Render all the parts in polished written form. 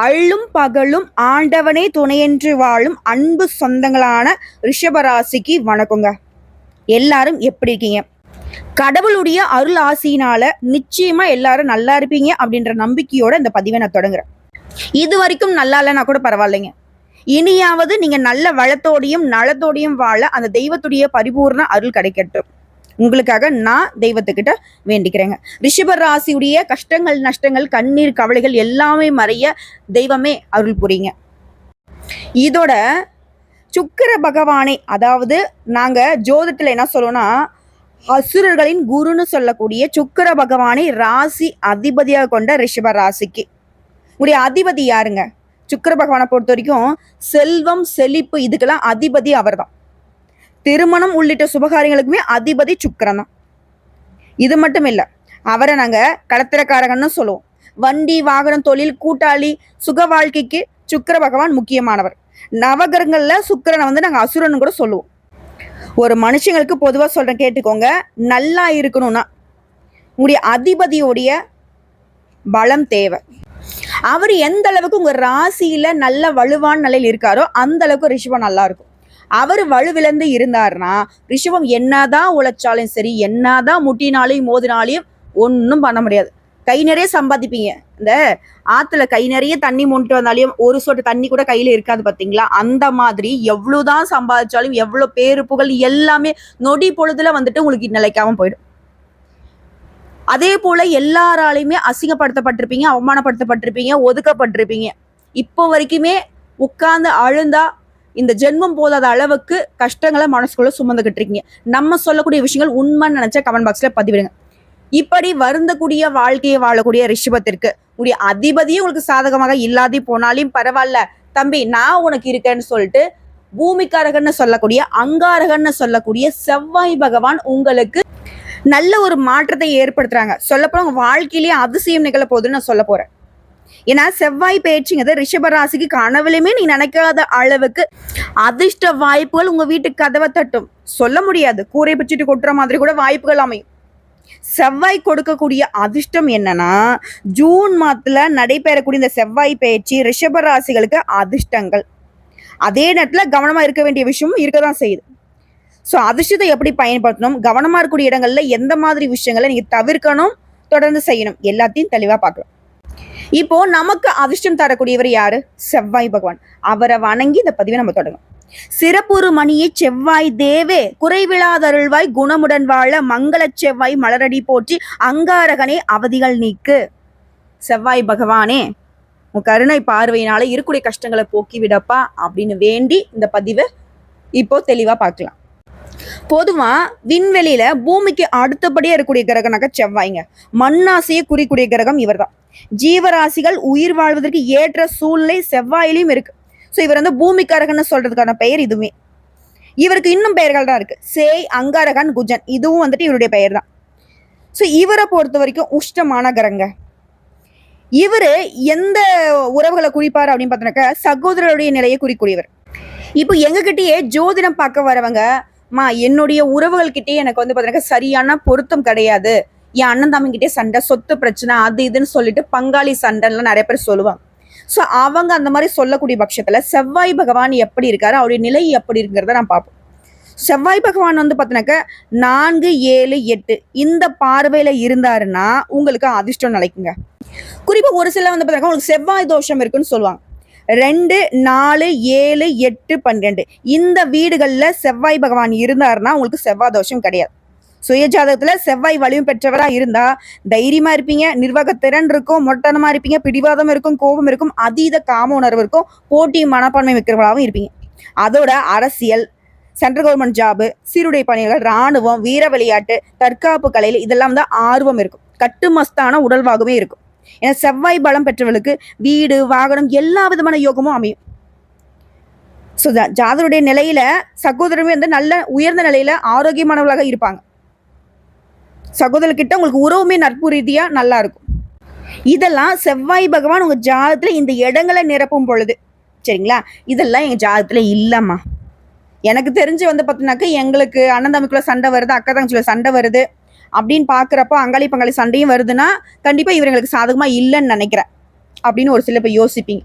அள்ளும் பகலும் ஆண்டவனே துணையென்று வாழும் அன்பு சொந்தங்களான ரிஷபராசிக்கு வணக்கங்க. எல்லாரும் எப்படி இருக்கீங்க? கடவுளுடைய அருள் ஆசியினால நிச்சயமா எல்லாரும் நல்லா இருப்பீங்க அப்படின்ற நம்பிக்கையோட இந்த பதிவை நான் தொடங்குறேன். இது வரைக்கும் நல்லா இல்லைன்னா கூட பரவாயில்லைங்க. இனியாவது நீங்க நல்ல வளத்தோடையும் நலத்தோடையும் வாழ அந்த தெய்வத்துடைய பரிபூர்ண அருள் கிடைக்கட்டும். உங்களுக்காக நான் தெய்வத்துக்கிட்ட வேண்டிக்கிறேங்க. ரிஷப ராசியுடைய கஷ்டங்கள், நஷ்டங்கள், கண்ணீர், கவலைகள் எல்லாமே மறைய தெய்வமே அருள் புரியுங்க. இதோட சுக்கிர பகவானை, அதாவது நாங்க ஜோதிடத்துல என்ன சொல்லுவோம்னா அசுரர்களின் குருன்னு சொல்லக்கூடிய சுக்கிர பகவானை ராசி அதிபதியாக கொண்ட ரிஷப ராசிக்கு உடைய அதிபதி யாருங்க? சுக்கிர பகவானை பொறுத்த வரைக்கும் செல்வம், செழிப்பு இதுக்கெல்லாம் அதிபதி அவர் தான். திருமணம் உள்ளிட்ட சுபகாரியங்களுக்குமே அதிபதி சுக்கிரன் தான். இது மட்டும் இல்லை, அவரை நாங்கள் கடத்திரக்காரகன்னு சொல்லுவோம். வண்டி, வாகனம், தொழில், கூட்டாளி, சுக வாழ்க்கைக்கு சுக்கிர பகவான் முக்கியமானவர். நவகிரகங்களில் சுக்கிரனை நாங்கள் அசுரன்னு கூட சொல்லுவோம். ஒரு மனுஷங்களுக்கு பொதுவாக சொல்கிறேன், கேட்டுக்கோங்க. நல்லா இருக்கணும்னா உங்களுடைய அதிபதியோடைய பலம் தேவை. அவர் எந்த அளவுக்கு உங்கள் ராசியில் நல்ல வலுவான நிலையில் இருக்காரோ அந்த அளவுக்கு ரிஷபம் நல்லா இருக்கும். அவர் வலுவிழந்து இருந்தாருன்னா ரிஷபம் என்னதான் உழைச்சாலும் சரி, என்னதான் முட்டினாலையும் மோதினாலையும் ஒன்றும் பண்ண முடியாது. கை நிறைய சம்பாதிப்பீங்க. இந்த ஆற்றுல கை நிறைய தண்ணி மூட்டு வந்தாலையும் ஒரு சொட்டு தண்ணி கூட கையில் இருக்காது பார்த்தீங்களா? அந்த மாதிரி எவ்வளோதான் சம்பாதிச்சாலும் எவ்வளோ பேரு புகழ் எல்லாமே நொடி பொழுதுல உங்களுக்கு நிலைக்காம போயிடும். அதே போல எல்லாராலையுமே அசிங்கப்படுத்தப்பட்டிருப்பீங்க, அவமானப்படுத்தப்பட்டிருப்பீங்க, ஒதுக்கப்பட்டிருப்பீங்க. இப்போ வரைக்குமே உட்கார்ந்து அழுந்தா இந்த ஜென்மம் போதாத அளவுக்கு கஷ்டங்களை மனசுக்குள்ள சுமந்துகிட்டு இருக்கீங்க. நம்ம சொல்லக்கூடிய விஷயங்கள் உண்மைன்னு நினைச்சா கமெண்ட் பாக்ஸ்ல பதிவிடுங்க. இப்படி வருந்தக்கூடிய வாழ்க்கையை வாழக்கூடிய ரிஷபத்திற்கு உடைய அதிபதியும் உங்களுக்கு சாதகமாக இல்லாதே போனாலும் பரவாயில்ல தம்பி, நான் உனக்கு இருக்கேன்னு சொல்லிட்டு பூமிக்காரகன்னு சொல்லக்கூடிய, அங்காரகன்னு சொல்லக்கூடிய செவ்வாய் பகவான் உங்களுக்கு நல்ல ஒரு மாற்றத்தை ஏற்படுத்துறாங்க. சொல்லப்போனா உங்க வாழ்க்கையிலேயே அதிசயம் நிகழ போகுதுன்னு நான் சொல்ல போறேன். ஏன்னா செவ்வாய் பயிற்சிங்கிறது ரிஷபராசிக்கு கனவுலையுமே நீ நினைக்காத அளவுக்கு அதிர்ஷ்ட வாய்ப்புகள் உங்க வீட்டுக்கு கதவை தட்டும். சொல்ல முடியாது, கூரை பிச்சுட்டு கொட்டுற மாதிரி கூட வாய்ப்புகள் அமையும். செவ்வாய் கொடுக்கக்கூடிய அதிர்ஷ்டம் என்னன்னா, ஜூன் மாதத்துல நடைபெறக்கூடிய இந்த செவ்வாய் பயிற்சி ரிஷபராசிகளுக்கு அதிர்ஷ்டங்கள். அதே நேரத்துல கவனமா இருக்க வேண்டிய விஷயமும் இருக்கதான் செய்யுது. ஸோ அதிர்ஷ்டத்தை எப்படி பயன்படுத்தணும், கவனமா இருக்கக்கூடிய இடங்கள்ல எந்த மாதிரி விஷயங்களை நீங்க தவிர்க்கணும், தொடர்ந்து செய்யணும், எல்லாத்தையும் தெளிவா பார்க்கலாம். இப்போ நமக்கு அதிர்ஷ்டம் தரக்கூடியவர் யாரு? செவ்வாய் பகவான். அவரை வணங்கி இந்த பதிவை நம்ம தொடங்கும். சிறப்புறு மணியை செவ்வாய் தேவே, குறைவிழாதருள்வாய் குணமுடன் வாழ மங்கள செவ்வாய் மலரடி போற்றி அங்காரகனே அவதிகள் நீக்கு. செவ்வாய் பகவானே, உன் கருணை பார்வையினால இருக்கக்கூடிய கஷ்டங்களை போக்கி விடப்பா அப்படின்னு வேண்டி இந்த பதிவை இப்போ தெளிவா பார்க்கலாம். பொதுவா விண்வெளியில பூமிக்கு அடுத்தபடியா இருக்கக்கூடிய கிரகனாக்க செவ்வாய்ங்க. மண்ணாசையை குறிக்கூடிய கிரகம் இவர் தான். ஜீவராசிகள் உயிர் வாழ்வதற்கு ஏற்ற சூழ்நிலை செவ்வாயிலையும் இருக்கு. ஸோ இவர் பூமிக்காரகன்னு சொல்றதுக்கான பெயர் இதுவுமே. இவருக்கு இன்னும் பெயர்கள் தான் இருக்கு. சேய், அங்காரகன், குஜன், இதுவும் இவருடைய பெயர் தான். ஸோ இவரை பொறுத்த வரைக்கும் உஷ்டமான கிரகங்க. இவரு எந்த உறவுகளை குறிப்பாரு அப்படின்னு பார்த்தோன்னாக்க சகோதரருடைய நிலையை குறிக்கூடியவர். இப்போ எங்ககிட்டயே ஜோதிடம் பார்க்க வரவங்க, என்னுடைய உறவுகள் கிட்டே எனக்கு பார்த்தீங்கன்னா சரியான பொருத்தம் கிடையாது, என் அண்ணன் தம்பிக்கிட்டே சண்டை, சொத்து பிரச்சனை, அது இதுன்னு சொல்லிட்டு பங்காளி சண்டைலாம் நிறைய பேர் சொல்லுவாங்க. ஸோ அவங்க அந்த மாதிரி சொல்லக்கூடிய பட்சத்துல செவ்வாய் பகவான் எப்படி இருக்காரு, அவருடைய நிலை எப்படி இருக்குங்கிறத நான் பார்ப்போம். செவ்வாய் பகவான் பார்த்தீங்கன்னாக்க 4, 7, 8 இந்த பார்வையில இருந்தாருன்னா உங்களுக்கு அதிர்ஷ்டம் நிலைக்குங்க. குறிப்பா ஒரு சில பார்த்தீங்கன்னா உங்களுக்கு செவ்வாய் தோஷம் இருக்குன்னு சொல்லுவாங்க. 2, 4, 7, 8, 12 இந்த வீடுகள்ல செவ்வாய் பகவான் இருந்தாருன்னா உங்களுக்கு செவ்வாய் தோஷம் கிடையாது. சுயஜாதகத்துல செவ்வாய் வலிமை பெற்றவரா இருந்தா தைரியமா இருப்பீங்க, நிர்வாகத்திறன் இருக்கும், மொட்டனமா இருப்பீங்க, பிடிவாதம் இருக்கும், கோபம் இருக்கும், அதீத காம உணர்வு இருக்கும், போட்டி மனப்பான்மை மிக்கிறவராகவும் இருப்பீங்க. அதோட அரசியல், சென்ட்ரல் கவர்மெண்ட் ஜாபு, சீருடை பணிகள், இராணுவம், வீர விளையாட்டு, தற்காப்பு கலையில் இதெல்லாம் ஆர்வம் இருக்கும். கட்டுமஸ்தான உடல்வாகவே இருக்கும். ஏன்னா செவ்வாய் பலம் பெற்றவர்களுக்கு வீடு, வாகனம் எல்லா விதமான யோகமும் அமையும். ஸோ ஜாதருடைய நிலையில சகோதரமே நல்ல உயர்ந்த நிலையில ஆரோக்கியமானவர்களாக இருப்பாங்க. சகோதரர்கிட்ட உங்களுக்கு உறவுமே நட்பு ரீதியா நல்லா இருக்கும். இதெல்லாம் செவ்வாய் பகவான் உங்க ஜாதகத்துல இந்த இடங்களை நிரப்பும் பொழுது, சரிங்களா? இதெல்லாம் எங்க ஜாதகத்துல இல்லம்மா. எனக்கு தெரிஞ்சு பார்த்தீங்கன்னாக்க எங்களுக்கு அண்ணன் தம்பிக்குள்ள சண்டை வருது, அக்கா தங்கச்சிக்குள்ள சண்டை வருது அப்படின்னு பாக்குறப்போ அங்காளி பங்காளி சண்டையும் வருதுன்னா கண்டிப்பா இவர் எங்களுக்கு சாதகமா இல்லைன்னு நினைக்கிறேன். அப்படின்னு ஒரு சில பேர் யோசிப்பீங்க.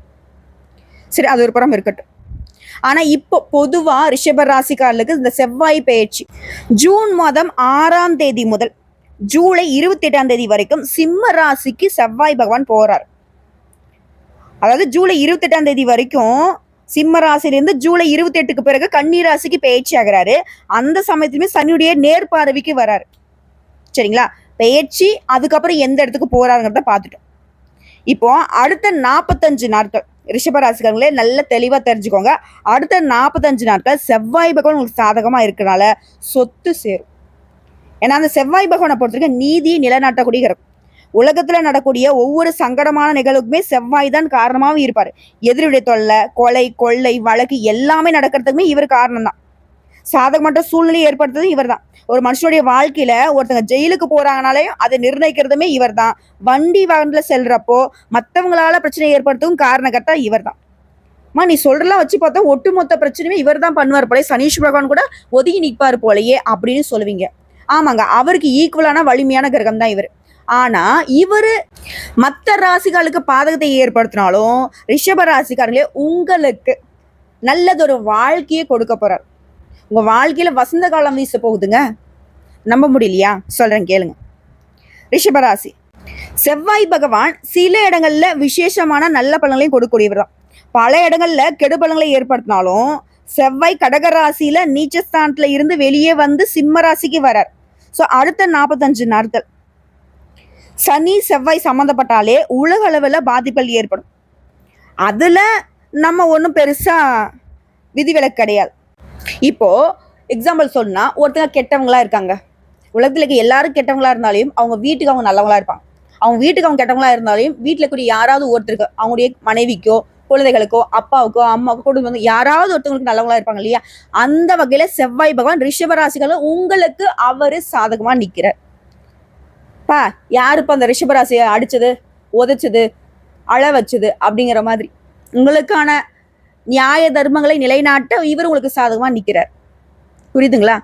சரி, அது ஒரு புறம் இருக்கட்டும். ஆனா இப்போ பொதுவா ரிஷப ராசிக்காரர்களுக்கு இந்த செவ்வாய் பெயர்ச்சி ஜூன் மாதம் 6ஆம் தேதி முதல் ஜூலை 28ஆம் தேதி வரைக்கும் சிம்ம ராசிக்கு செவ்வாய் பகவான் போறார். அதாவது ஜூலை 28ஆம் தேதி வரைக்கும் சிம்ம ராசியிலிருந்து ஜூலை 28க்கு பிறகு கன்னி ராசிக்கு பெயர்ச்சி ஆகிறாரு. அந்த சமயத்துலயுமே சனியுடைய நேர்பார்வைக்கு வராரு. சரிங்களா? பெயர்ச்சி அதுக்கப்புறம் எந்த இடத்துக்கு போறாருங்கிறத பார்த்துட்டோம். இப்போ அடுத்த 45 நாட்கள் ரிஷபராசிக்காரங்களே நல்ல தெளிவா தெரிஞ்சுக்கோங்க. அடுத்த 45 நாட்கள் செவ்வாய் பகவான் உங்களுக்கு சாதகமா இருக்கனால சொத்து சேரும். ஏன்னா அந்த செவ்வாய் பகவானை பொறுத்தவரைக்கும் நீதியை நிலைநாட்டக்கூடிய கிரகம். உலகத்துல நடக்கூடிய ஒவ்வொரு சங்கடமான நிகழ்வுக்குமே செவ்வாய் தான் காரணமாகவும் இருப்பாரு. எதிரியுடைய தொல்லை, கொலை, கொள்ளை, வழக்கு எல்லாமே நடக்கிறதுக்குமே இவர் காரணம் தான். சாதகமற்ற சூழ்நிலையை ஏற்படுத்துறது இவர் தான். ஒரு மனுஷனுடைய வாழ்க்கையில ஒருத்தங்க ஜெயிலுக்கு போறாங்கனாலே அதை நிர்ணயிக்கிறதுமே இவர் தான். வண்டி வாகனத்துல செல்றப்போ மற்றவங்களால பிரச்சனை ஏற்படுத்தவும் காரணகர்த்தா இவர் தான். நீ சொல்றலாம் வச்சு பார்த்தா ஒட்டுமொத்த பிரச்சனையுமே இவர் தான் பண்ணுவார் போலே, சனீஸ்வர பகவான் கூட ஒதுங்கி நிற்பார் போலயே அப்படின்னு சொல்லுவீங்க. ஆமாங்க, அவருக்கு ஈக்குவலான வலிமையான கிரகம் தான் இவர். ஆனா இவரு மற்ற ராசிகளுக்கு பாதகத்தை ஏற்படுத்தினாலும் ரிஷப ராசிக்காரங்களே உங்களுக்கு நல்லதொரு வாழ்க்கையை கொடுக்க போறார். உங்க வாழ்க்கையில வசந்த காலம் வீச போகுதுங்க. நம்ப முடியலையா? சொல்றேன் கேளுங்க. ரிஷபராசி செவ்வாய் பகவான் சில இடங்கள்ல விசேஷமான நல்ல பலன்களையும் கொடுக்கக்கூடியவர் தான். பல இடங்கள்ல கெடு பலன்களை ஏற்படுத்தினாலும் செவ்வாய் கடகராசியில நீச்சஸ்தானத்துல இருந்து வெளியே வந்து சிம்ம ராசிக்கு வரார். ஸோ அடுத்த 45 நாட்கள் சனி செவ்வாய் சம்மந்தப்பட்டாலே உலக அளவில் பாதிப்புகள் ஏற்படும். அதுல நம்ம ஒன்றும் பெருசா விதிவிலக்கு கிடையாது. இப்போ எக்ஸாம்பிள் சொன்னா ஒருத்தங்க கெட்டவங்களா இருக்காங்க. உலகத்துல இருக்க எல்லாரும் கெட்டவங்களா இருந்தாலும் அவங்க வீட்டுக்கு அவங்க நல்லவங்களா இருப்பாங்க. அவங்க வீட்டுக்கு அவங்க கெட்டவங்களா இருந்தாலும் வீட்டுல கூடிய யாராவது ஒருத்தருக்கு அவங்களுடைய மனைவிக்கோ குழந்தைகளுக்கோ அப்பாவுக்கோ அம்மாவுக்கோ குடும்பம் யாராவது ஒருத்தவங்களுக்கு நல்லவங்களா இருப்பாங்க இல்லையா? அந்த வகையில செவ்வாய் பகவான் ரிஷபராசிகளும் உங்களுக்கு அவரு சாதகமா நிக்கிறார். யாருப்ப அந்த ரிஷபராசியை அடிச்சது, உதைச்சது, அழ வச்சது அப்படிங்கிற மாதிரி உங்களுக்கான நியாய தர்மங்களை நிலைநாட்ட இவர் உங்களுக்கு சாதகமா நிக்கிறார். புரியுதுங்களா?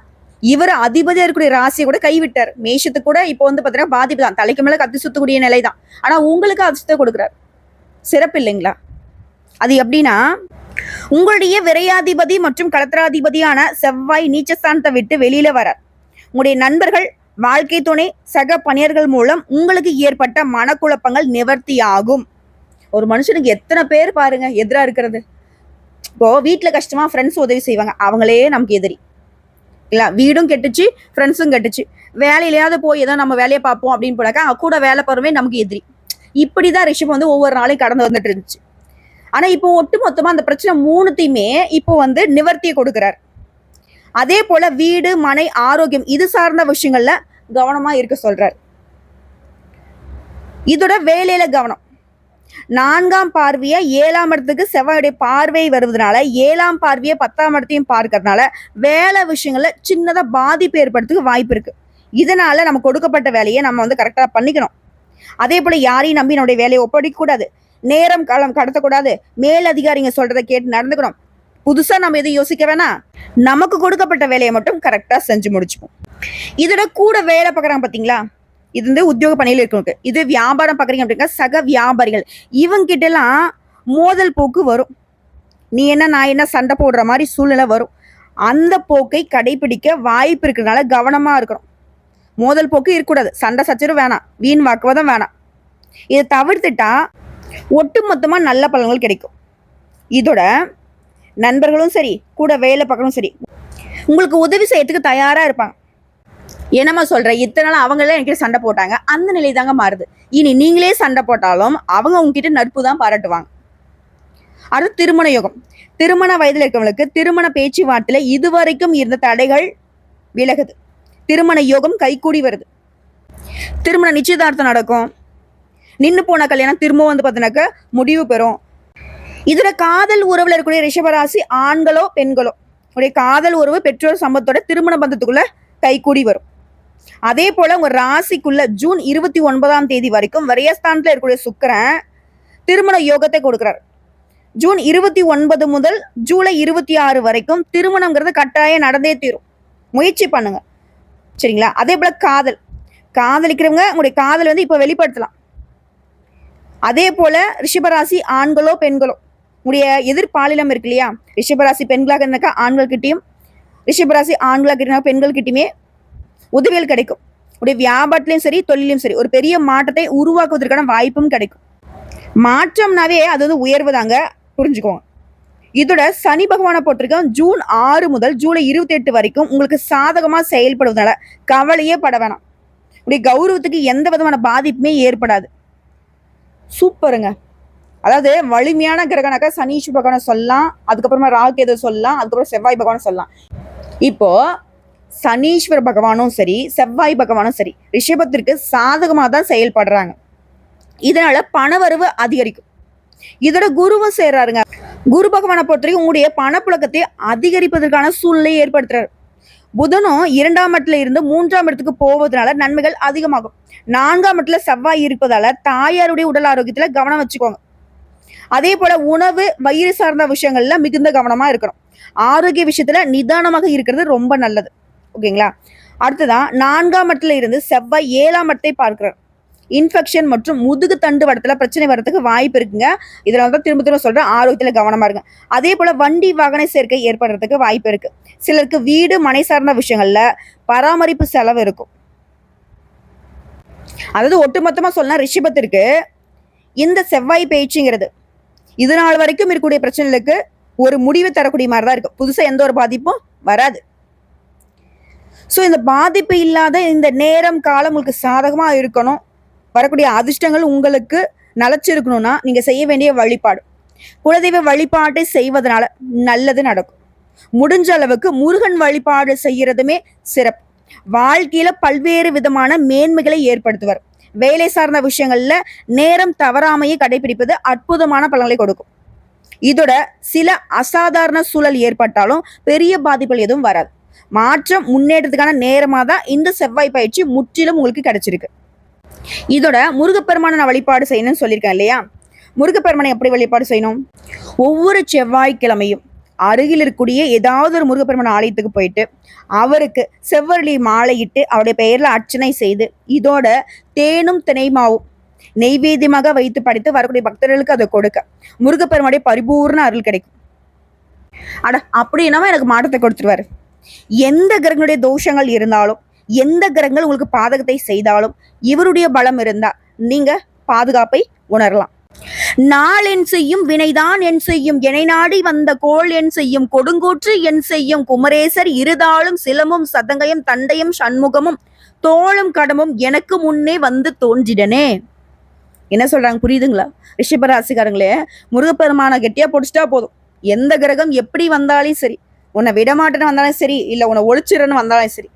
இவர் அதிபதியா இருக்கக்கூடிய ராசியை கூட கைவிட்டார். மேஷத்துக்கு கூட இப்போ வந்து பாத்தீங்கன்னா பாதிப்பு தான், தலைக்கு மேல கத்தி சுத்தக்கூடிய நிலை தான். ஆனா உங்களுக்கு அதிர்ஷ்டத்தை கொடுக்குறார். சிறப்பு இல்லைங்களா? அது எப்படின்னா உங்களுடைய விரையாதிபதி மற்றும் களத்திராதிபதியான செவ்வாய் நீச்சஸ்தானத்தை விட்டு வெளியில வரார். உங்களுடைய நண்பர்கள், வாழ்க்கை துணை, சக பணியர்கள் மூலம் உங்களுக்கு ஏற்பட்ட மனக்குழப்பங்கள் நிவர்த்தி ஆகும். ஒரு மனுஷனுக்கு எத்தனை பேர் பாருங்க எதிரா இருக்கிறது. இப்போ வீட்டுல கஷ்டமா ஃப்ரெண்ட்ஸ் உதவி செய்வாங்க, அவங்களே நமக்கு எதிரி இல்ல. வீடும் கெட்டுச்சு, ஃப்ரெண்ட்ஸும் கெட்டுச்சு. வேலையிலையாவது போய் ஏதோ நம்ம வேலையை பார்ப்போம் அப்படின்னு போனாக்கா கூட வேலை போறவே நமக்கு எதிரி. இப்படிதான் ரிஷபம் வந்து ஒவ்வொரு நாளையும் கடந்து வந்துட்டு இருந்துச்சு. ஆனா இப்போ ஒட்டு மொத்தமா அந்த பிரச்சனை மூணுத்தையுமே இப்போ வந்து நிவர்த்தியை கொடுக்கிறார். அதே போல வீடு, மனை, ஆரோக்கியம் இது சார்ந்த விஷயங்கள்ல கவனமா இருக்க சொல்றார். இதோட வேலையில கவனம். 4ஆம் பார்வையை 7ஆம் இடத்துக்கு செவ்வாயுடைய பார்வை வருவதனால 7ஆம் பார்வையை 10ஆம் இடத்தையும் பார்க்கறதுனால வேலை விஷயங்கள்ல சின்னதா பாதிப்பு ஏற்படுறதுக்கு வாய்ப்பு இருக்கு. இதனால நம்ம கொடுக்கப்பட்ட வேலையை நம்ம வந்து கரெக்டா பண்ணிக்கணும். அதே போல யாரையும் நம்பி நம்முடைய வேலையை ஒப்படைக்க கூடாது. நேரம் காலம் கடத்தக்கூடாது. மேல் அதிகாரிங்க சொல்றதை கேட்டு நடந்துக்கணும். புதுசா நம்ம எதுவும் யோசிக்க வேணாம். நமக்கு கொடுக்கப்பட்ட வேலையை மட்டும் கரெக்டா செஞ்சு முடிச்சுப்போம். இதோட கூட வேலை பார்க்குறாங்க பார்த்தீங்களா? இது வந்து உத்தியோக பணியில் இருக்கவங்க. இது வியாபாரம் பார்க்குறீங்க அப்படின்னா சக வியாபாரிகள் இவங்க கிட்ட எல்லாம் மோதல் போக்கு வரும். நீ என்ன நான் என்ன சண்டை போடுற மாதிரி சூழ்நிலை வரும். அந்த போக்கை கடைபிடிக்க வாய்ப்பு இருக்கிறதுனால கவனமா இருக்கணும். மோதல் போக்கு இருக்கக்கூடாது. சண்டை சச்சரவு வேணாம். வீண் வாக்குவாதம் வேணாம். இதை தவிர்த்துட்டா ஒட்டு மொத்தமா நல்ல பலன்கள் கிடைக்கும். இதோட நண்பர்களும் சரி, கூட வேலை பார்க்கணும் சரி, உங்களுக்கு உதவி செய்யறதுக்கு தயாரா இருப்பாங்க. என்னம்மா சொல்ற, இத்தனை நாள் அவங்களே என்கிட்ட சண்டை போட்டாங்க, அந்த நிலை தாங்க மாறுது. இனி நீங்களே சண்டை போட்டாலும் அவங்க உங்ககிட்ட நட்பு தான் பாராட்டுவாங்க. அடுத்து திருமண யோகம். திருமண வயதில் இருக்கவங்களுக்கு திருமண பேச்சுவார்த்தையில இதுவரைக்கும் இருந்த தடைகள் விலகுது. திருமண யோகம் கைகூடி வருது. திருமண நிச்சயதார்த்தம் நடக்கும். நின்று போன கல்யாணம் திரும்ப வந்து பார்த்தீங்கன்னாக்க முடிவு பெறும். இதுல காதல் உறவுல இருக்கக்கூடிய ரிஷபராசி ஆண்களோ பெண்களோ உடைய காதல் உறவு பெற்றோர் சம்பத்தோட திருமண பந்தத்துக்குள்ள கைகூடி வரும். அதே போல உங்க ராசிக்குள்ள ஜூன் 29ஆம் தேதி வரைக்கும் விரயஸ்தானத்துல இருக்கக்கூடிய சுக்கிரன் திருமண யோகத்தை கொடுக்கிறார். ஜூன் 29 முதல் ஜூலை 26 வரைக்கும் திருமணம்ங்கிறது கட்டாயம் நடந்தே தீரும். முயற்சி பண்ணுங்க. சரிங்களா? அதே போல காதலிக்கிறவங்க உங்களுடைய காதல் வந்து இப்ப வெளிப்படுத்தலாம். அதே போல ரிஷபராசி ஆண்களோ பெண்களோ உடைய எதிர்பாலினம் இருக்கு இல்லையா, ரிஷபராசி பெண்களாக இருந்தாக்கா ஆண்கள் கிட்டையும், ரிஷபராசி ஆண்களாக இருந்தாக்கா பெண்கள் கிட்டையுமே உதவிகள் கிடைக்கும். உடைய வியாபாரத்திலையும் சரி தொழிலையும் சரி ஒரு பெரிய மாற்றத்தை உருவாக்குவதற்கான வாய்ப்பும் கிடைக்கும். மாற்றம்னாவே அது வந்து உயர்வு தாங்க, புரிஞ்சுக்கோங்க. இதோட சனி பகவானை பொறுத்திருக்கோம் ஜூன் 6 முதல் ஜூலை 28 வரைக்கும் உங்களுக்கு சாதகமா செயல்படுவதனால கவலையே பட வேணாம். உடைய கௌரவத்துக்கு எந்த விதமான பாதிப்புமே ஏற்படாது. சூப்பருங்க. அதாவது வலிமையான கிரகனாக்கா சனீஸ்வர பகவானை சொல்லலாம், அதுக்கப்புறமா ராகேது சொல்லலாம், அதுக்கப்புறம் செவ்வாய் பகவானை சொல்லலாம். இப்போ சனீஸ்வர பகவானும் சரி செவ்வாய் பகவானும் சரி ரிஷபத்திற்கு சாதகமாக தான் செயல்படுறாங்க. இதனால பணவரவு அதிகரிக்கும். இதோட குருவும் சேர்றாருங்க. குரு பகவானை பொறுத்தவரைக்கும் உங்களுடைய பணப்புழக்கத்தை அதிகரிப்பதற்கான சூழ்நிலையை ஏற்படுத்துறாரு. புதனும் 2ஆம் இடத்துல இருந்து 3ஆம் இடத்துக்கு போவதனால நன்மைகள் அதிகமாகும். 4ஆம் இடத்துல செவ்வாய் இருப்பதால தாயாருடைய உடல் ஆரோக்கியத்துல கவனம் வச்சுக்கோங்க. அதே போல உணவு வயிறு சார்ந்த விஷயங்கள்ல மிகுந்த கவனமா இருக்கணும். ஆரோக்கிய விஷயத்துல நிதானமாக இருக்கிறது ரொம்ப நல்லது. ஓகேங்களா. அடுத்ததான் 4ஆம் இடத்துல இருந்து செவ்வாய் 7ஆம் இடத்தை பார்க்கிறார். இன்ஃபெக்ஷன் மற்றும் முதுகு தண்டு வடத்துல பிரச்சனை வர்றதுக்கு வாய்ப்பு இருக்குங்க. இதுல வந்து திரும்ப திரும்ப சொல்றேன், ஆரோக்கியத்துல கவனமா இருங்க. அதே போல வண்டி வாகன சேர்க்கை ஏற்படுறதுக்கு வாய்ப்பு இருக்கு. சிலருக்கு வீடு மனை சார்ந்த விஷயங்கள்ல பராமரிப்பு செலவு இருக்கும். அதாவது ஒட்டுமொத்தமா சொன்னா ரிஷபத்திற்கு இந்த செவ்வாய் பேச்சுங்கிறது இது நாள் வரைக்கும் இருக்கக்கூடிய பிரச்சனைகளுக்கு ஒரு முடிவு தரக்கூடிய மாதிரி தான் இருக்கு. புதுசா எந்த ஒரு பாதிப்பும் வராது. ஸோ இந்த பாதிப்பு இல்லாத இந்த நேரம் காலம் உங்களுக்கு சாதகமா இருக்கணும், வரக்கூடிய அதிர்ஷ்டங்கள் உங்களுக்கு நலச்சிருக்கணும்னா நீங்க செய்ய வேண்டிய வழிபாடு, குலதெய்வ வழிபாட்டை செய்வதனால நல்லது நடக்கும். முடிஞ்ச அளவுக்கு முருகன் வழிபாடு செய்யறதுமே சிறப்பு. வாழ்க்கையில பல்வேறு விதமான மேன்மைகளை ஏற்படுத்துவார். வேலை சார்ந்த விஷயங்கள்ல நேரம் தவறாமையை கடைபிடிப்பது அற்புதமான பலன்களை கொடுக்கும். இதோட சில அசாதாரண சூழல் ஏற்பட்டாலும் பெரிய பாதிப்புகள் எதுவும் வராது. மாற்றம் முன்னேற்றத்துக்கான நேரமா தான் இந்த செவ்வாய் பயிற்சி முற்றிலும் உங்களுக்கு கிடைச்சிருக்கு. இதோட முருகப்பெருமான நான் வழிபாடு செய்யணும்னு சொல்லியிருக்கேன் இல்லையா. முருகப்பெருமானை எப்படி வழிபாடு செய்யணும்? ஒவ்வொரு செவ்வாய்க்கிழமையும் அருகில் இருக்கக்கூடிய ஏதாவது ஒரு முருகப்பெருமான ஆலயத்துக்கு போயிட்டு அவருக்கு செவ்வரளி மாலையிட்டு அவருடைய பெயர்ல அர்ச்சனை செய்து இதோட தேனும் தினைமாவும் நெய்வேத்தியமாக வைத்து படித்து வரக்கூடிய பக்தர்களுக்கு அதை கொடுக்க முருகப்பெருமானுடைய பரிபூர்ண அருள் கிடைக்கும். அட அப்படின்னா எனக்கு மாற்றத்தை கொடுத்துருவாரு. எந்த கிரகங்களுடைய தோஷங்கள் இருந்தாலும் எந்த கிரகங்கள் உங்களுக்கு பாதகத்தை செய்தாலும் இவருடைய பலம் இருந்தா நீங்க பாதுகாப்பை உணரலாம். நாள் என் செய்யும் வினைதான் என் செய்யும் எனை நாடி வந்த கோள் என் செய்யும் கொடுங்கூற்று என் செய்யும் குமரேசர் இருதாளும் சிலமும் சதங்கையும் தண்டையும் சண்முகமும் தோளும் கடமும் எனக்கு முன்னே வந்து தோன்றிடனே. என்ன சொல்றாங்க புரியுதுங்களா? ரிஷபராசிக்காரங்களே, முருகப்பெருமான கெட்டியா பொடிச்சிட்டா போதும். எந்த கிரகம் எப்படி வந்தாலும் சரி, உன்னை விடமாட்டேன்னு வந்தாலும் சரி, இல்லை உன்னை ஒழிச்சிடன்னு வந்தாலும் சரி,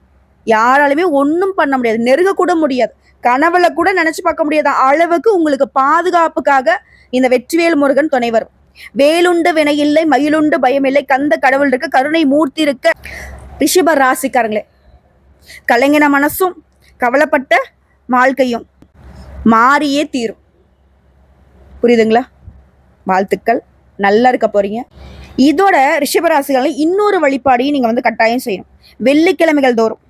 யாராலுமே ஒன்றும் பண்ண முடியாது, நெருங்க கூட முடியாது, கனவுல கூட நினைச்சு பார்க்க முடியாத அளவுக்கு உங்களுக்கு பாதுகாப்புக்காக இந்த வெற்றிவேல் முருகன் துணை வரும். வேலுண்டு வினையில்லை மயிலுண்டு பயமில்லை கந்த கடவுள் இருக்க கருணை மூர்த்தி இருக்க. ரிஷப ராசிக்காரங்களே, கலைஞன மனசும் கவலைப்பட்ட வாழ்க்கையும் மாறியே தீரும். புரியுதுங்களா? வாழ்த்துக்கள், நல்லா இருக்க போறீங்க. இதோட ரிஷபராசிகளை இன்னொரு வழிபாடையும் நீங்க வந்து கட்டாயம் செய்யணும். வெள்ளிக்கிழமைகள் தோறும்,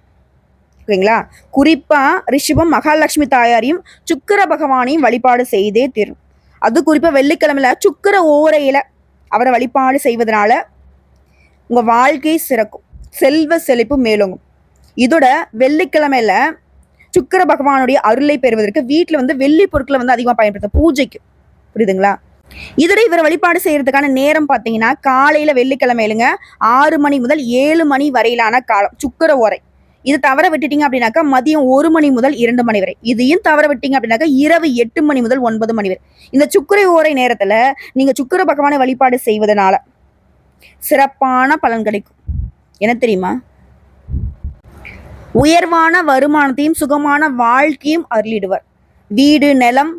ஓகேங்களா? குறிப்பா ரிஷபம் மகாலட்சுமி தாயாரையும் சுக்கிர பகவானையும் வழிபாடு செய்தே தீரும். அது குறிப்பா வெள்ளிக்கிழமையில சுக்கிர ஓரையில அவரை வழிபாடு செய்வதனால உங்க வாழ்க்கை சிறக்கும், செல்வ செழிப்பு மேலோங்கும். இதோட வெள்ளிக்கிழமையில சுக்கிர பகவானுடைய அருளை பெறுவதற்கு வீட்டுல வந்து வெள்ளி பொருட்களை வந்து அதிகமா பயன்படுத்த பூஜைக்கு. புரியுதுங்களா? இதோட இவரை வழிபாடு செய்யறதுக்கான நேரம் பார்த்தீங்கன்னா காலையில வெள்ளிக்கிழமையிலுங்க 6 மணி முதல் 7 மணி வரையிலான காலம் சுக்கிர ஓரை. இது தவற விட்டுட்டீங்க அப்படின்னாக்கா மதியம் 1 மணி முதல் 2 மணி வரை. இதையும் தவற விட்டீங்க அப்படின்னாக்கா இரவு 8 மணி முதல் 9 மணி வரை. இந்த சுக்கிர ஓரை நேரத்துல நீங்க சுக்கிர பகவானை வழிபாடு செய்வதனால சிறப்பான பலன் கிடைக்கும். என்ன தெரியுமா? உயர்வான வருமானத்தையும் சுகமான வாழ்க்கையும் அருளிடுவார். வீடு நிலம்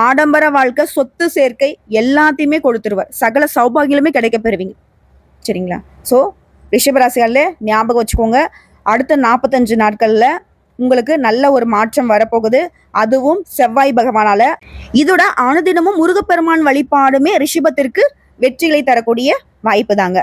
ஆடம்பர வாழ்க்கை சொத்து சேர்க்கை எல்லாத்தையுமே கொடுத்துருவார். சகல சௌபாகியலுமே கிடைக்க பெறுவீங்க. சரிங்களா? ஸோ ரிஷபராசிகளில் ஞாபகம் வச்சுக்கோங்க, அடுத்த 45 நாட்கள்ல உங்களுக்கு நல்ல ஒரு மாற்றம் வரப்போகுது, அதுவும் செவ்வாய் பகவானால. இதோட அனுதினமும் முருகப்பெருமான் வழிபாடுமே ரிஷபத்திற்கு வெற்றிகளை தரக்கூடிய வாய்ப்பு தாங்க.